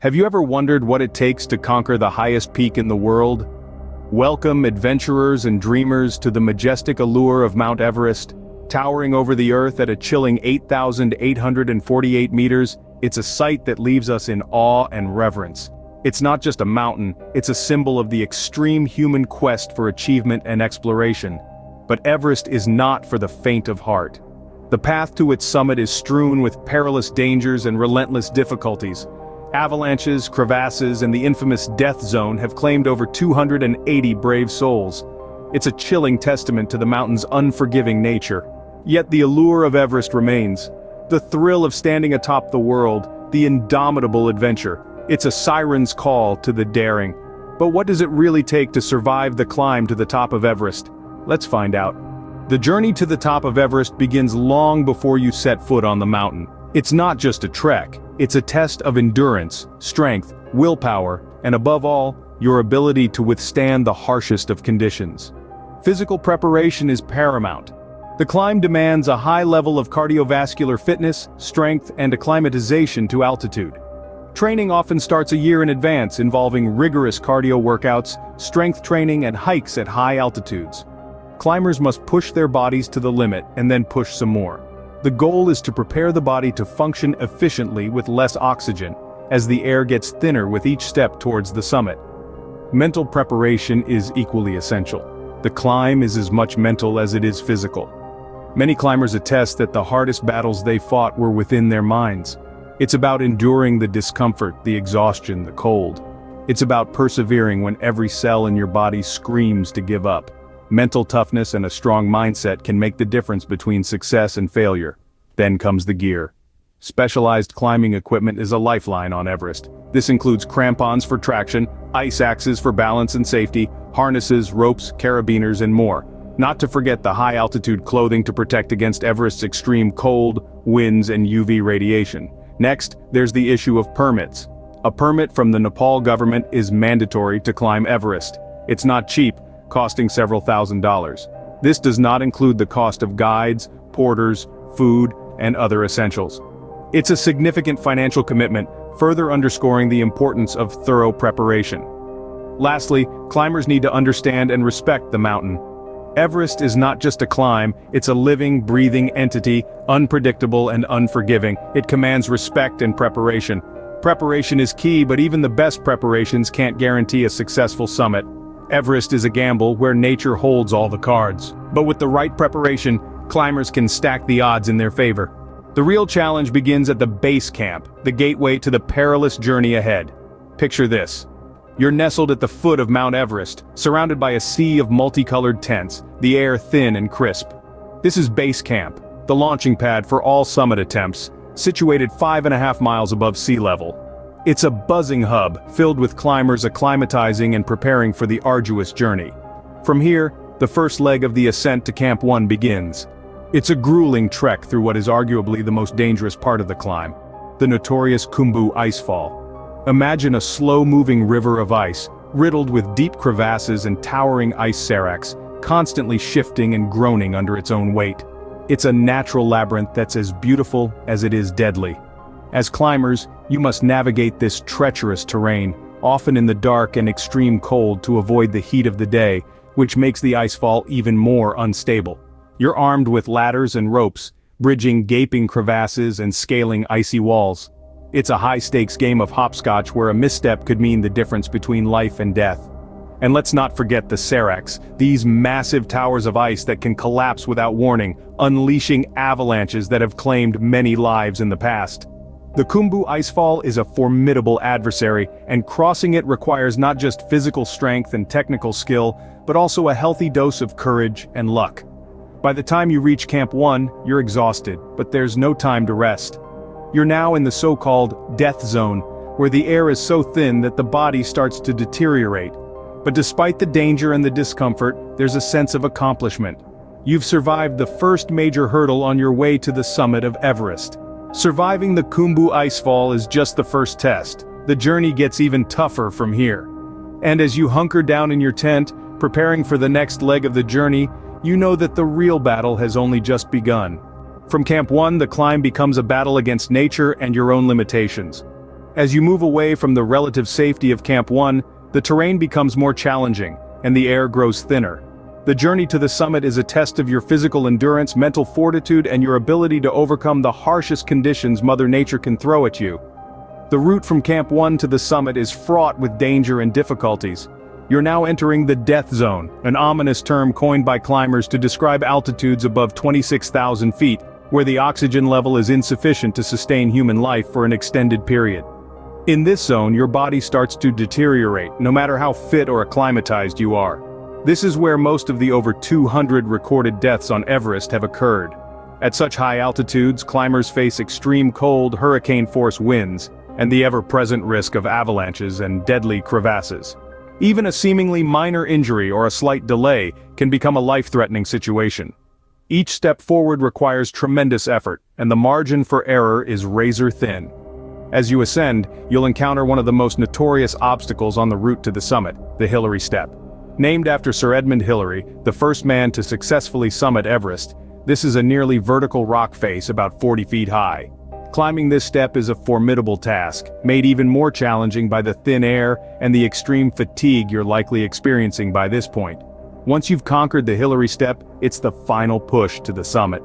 Have you ever wondered what it takes to conquer the highest peak in the world? Welcome, adventurers and dreamers, to the majestic allure of Mount Everest. Towering over the earth at a chilling 8,848 meters, it's a sight that leaves us in awe and reverence. It's not just a mountain, it's a symbol of the extreme human quest for achievement and exploration. But Everest is not for the faint of heart. The path to its summit is strewn with perilous dangers and relentless difficulties. Avalanches, crevasses, and the infamous death zone have claimed over 280 brave souls. It's a chilling testament to the mountain's unforgiving nature. Yet the allure of Everest remains. The thrill of standing atop the world, the indomitable adventure. It's a siren's call to the daring. But what does it really take to survive the climb to the top of Everest? Let's find out. The journey to the top of Everest begins long before you set foot on the mountain. It's not just a trek, it's a test of endurance, strength, willpower, and above all, your ability to withstand the harshest of conditions. Physical preparation is paramount. The climb demands a high level of cardiovascular fitness, strength, and acclimatization to altitude. Training often starts a year in advance, involving rigorous cardio workouts, strength training, and hikes at high altitudes. Climbers must push their bodies to the limit and then push some more. The goal is to prepare the body to function efficiently with less oxygen, as the air gets thinner with each step towards the summit. Mental preparation is equally essential. The climb is as much mental as it is physical. Many climbers attest that the hardest battles they fought were within their minds. It's about enduring the discomfort, the exhaustion, the cold. It's about persevering when every cell in your body screams to give up. Mental toughness and a strong mindset can make the difference between success and failure. Then comes the gear. Specialized climbing equipment is a lifeline on Everest. This includes crampons for traction, ice axes for balance and safety, harnesses, ropes, carabiners, and more. Not to forget the high-altitude clothing to protect against Everest's extreme cold, winds, and UV radiation. Next, there's the issue of permits. A permit from the Nepal government is mandatory to climb Everest. It's not cheap, costing several $1,000s. This does not include the cost of guides, porters, food, and other essentials. It's a significant financial commitment, further underscoring the importance of thorough preparation. Lastly, climbers need to understand and respect the mountain. Everest is not just a climb, it's a living, breathing entity, unpredictable and unforgiving. It commands respect and preparation. Preparation is key, but even the best preparations can't guarantee a successful summit. Everest is a gamble where nature holds all the cards. But with the right preparation, climbers can stack the odds in their favor. The real challenge begins at the base camp, the gateway to the perilous journey ahead. Picture this. You're nestled at the foot of Mount Everest, surrounded by a sea of multicolored tents, the air thin and crisp. This is base camp, the launching pad for all summit attempts, situated 5.5 miles above sea level. It's a buzzing hub, filled with climbers acclimatizing and preparing for the arduous journey. From here, the first leg of the ascent to Camp 1 begins. It's a grueling trek through what is arguably the most dangerous part of the climb, the notorious Khumbu Icefall. Imagine a slow-moving river of ice, riddled with deep crevasses and towering ice seracs, constantly shifting and groaning under its own weight. It's a natural labyrinth that's as beautiful as it is deadly. As climbers, you must navigate this treacherous terrain, often in the dark and extreme cold to avoid the heat of the day, which makes the icefall even more unstable. You're armed with ladders and ropes, bridging gaping crevasses and scaling icy walls. It's a high-stakes game of hopscotch where a misstep could mean the difference between life and death. And let's not forget the seracs, these massive towers of ice that can collapse without warning, unleashing avalanches that have claimed many lives in the past. The Khumbu Icefall is a formidable adversary, and crossing it requires not just physical strength and technical skill, but also a healthy dose of courage and luck. By the time you reach Camp 1, you're exhausted, but there's no time to rest. You're now in the so-called death zone, where the air is so thin that the body starts to deteriorate. But despite the danger and the discomfort, there's a sense of accomplishment. You've survived the first major hurdle on your way to the summit of Everest. Surviving the Khumbu Icefall is just the first test. The journey gets even tougher from here. And as you hunker down in your tent, preparing for the next leg of the journey, you know that the real battle has only just begun. From Camp 1, the climb becomes a battle against nature and your own limitations. As you move away from the relative safety of Camp 1, the terrain becomes more challenging, and the air grows thinner. The journey to the summit is a test of your physical endurance, mental fortitude, and your ability to overcome the harshest conditions Mother Nature can throw at you. The route from Camp 1 to the summit is fraught with danger and difficulties. You're now entering the death zone, an ominous term coined by climbers to describe altitudes above 26,000 feet, where the oxygen level is insufficient to sustain human life for an extended period. In this zone, your body starts to deteriorate, no matter how fit or acclimatized you are. This is where most of the over 200 recorded deaths on Everest have occurred. At such high altitudes, climbers face extreme cold, hurricane-force winds, and the ever-present risk of avalanches and deadly crevasses. Even a seemingly minor injury or a slight delay can become a life-threatening situation. Each step forward requires tremendous effort, and the margin for error is razor-thin. As you ascend, you'll encounter one of the most notorious obstacles on the route to the summit, the Hillary Step. Named after Sir Edmund Hillary, the first man to successfully summit Everest, this is a nearly vertical rock face about 40 feet high. Climbing this step is a formidable task, made even more challenging by the thin air and the extreme fatigue you're likely experiencing by this point. Once you've conquered the Hillary Step, it's the final push to the summit.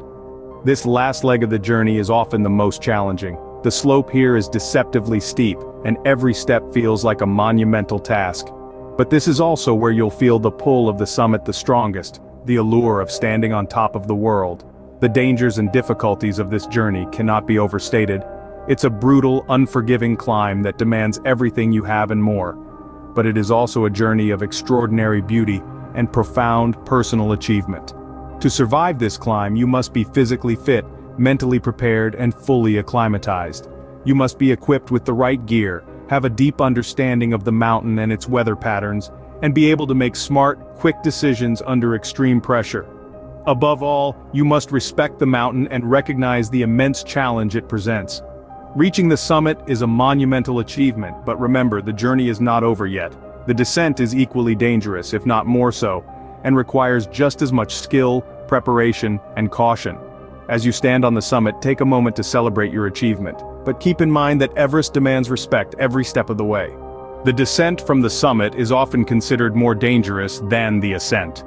This last leg of the journey is often the most challenging. The slope here is deceptively steep, and every step feels like a monumental task. But this is also where you'll feel the pull of the summit the strongest, the allure of standing on top of the world. The dangers and difficulties of this journey cannot be overstated. It's a brutal, unforgiving climb that demands everything you have and more. But it is also a journey of extraordinary beauty and profound personal achievement. To survive this climb, you must be physically fit, mentally prepared, and fully acclimatized. You must be equipped with the right gear, have a deep understanding of the mountain and its weather patterns, and be able to make smart, quick decisions under extreme pressure. Above all, you must respect the mountain and recognize the immense challenge it presents. Reaching the summit is a monumental achievement, but remember, the journey is not over yet. The descent is equally dangerous, if not more so, and requires just as much skill, preparation, and caution. As you stand on the summit, take a moment to celebrate your achievement, but keep in mind that Everest demands respect every step of the way. The descent from the summit is often considered more dangerous than the ascent.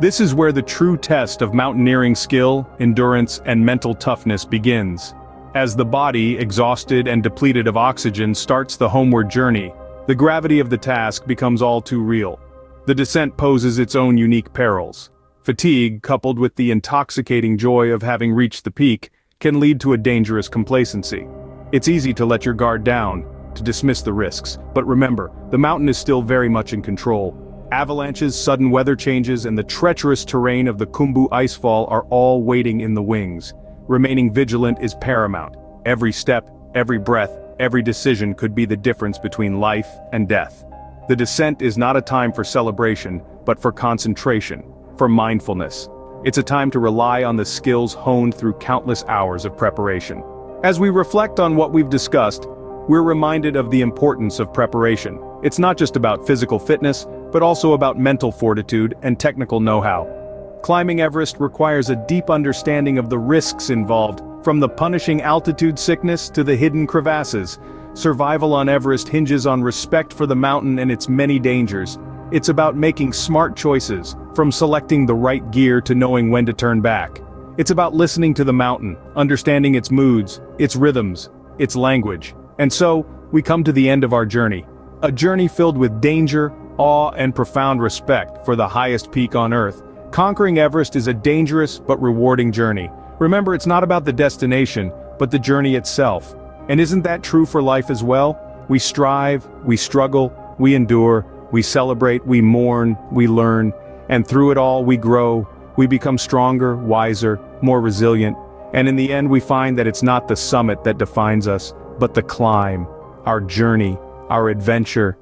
This is where the true test of mountaineering skill, endurance, and mental toughness begins. As the body, exhausted and depleted of oxygen, starts the homeward journey, the gravity of the task becomes all too real. The descent poses its own unique perils. Fatigue, coupled with the intoxicating joy of having reached the peak, can lead to a dangerous complacency. It's easy to let your guard down, to dismiss the risks, but remember, the mountain is still very much in control. Avalanches, sudden weather changes, and the treacherous terrain of the Khumbu Icefall are all waiting in the wings. Remaining vigilant is paramount. Every step, every breath, every decision could be the difference between life and death. The descent is not a time for celebration, but for concentration, for mindfulness. It's a time to rely on the skills honed through countless hours of preparation. As we reflect on what we've discussed, we're reminded of the importance of preparation. It's not just about physical fitness, but also about mental fortitude and technical know-how. Climbing Everest requires a deep understanding of the risks involved, from the punishing altitude sickness to the hidden crevasses. Survival on Everest hinges on respect for the mountain and its many dangers. It's about making smart choices, from selecting the right gear to knowing when to turn back. It's about listening to the mountain, understanding its moods, its rhythms, its language. And so, we come to the end of our journey. A journey filled with danger, awe, and profound respect for the highest peak on Earth. Conquering Everest is a dangerous but rewarding journey. Remember, it's not about the destination, but the journey itself. And isn't that true for life as well? We strive, we struggle, we endure, we celebrate, we mourn, we learn, and through it all we grow, we become stronger, wiser, more resilient, and in the end we find that it's not the summit that defines us, but the climb, our journey, our adventure,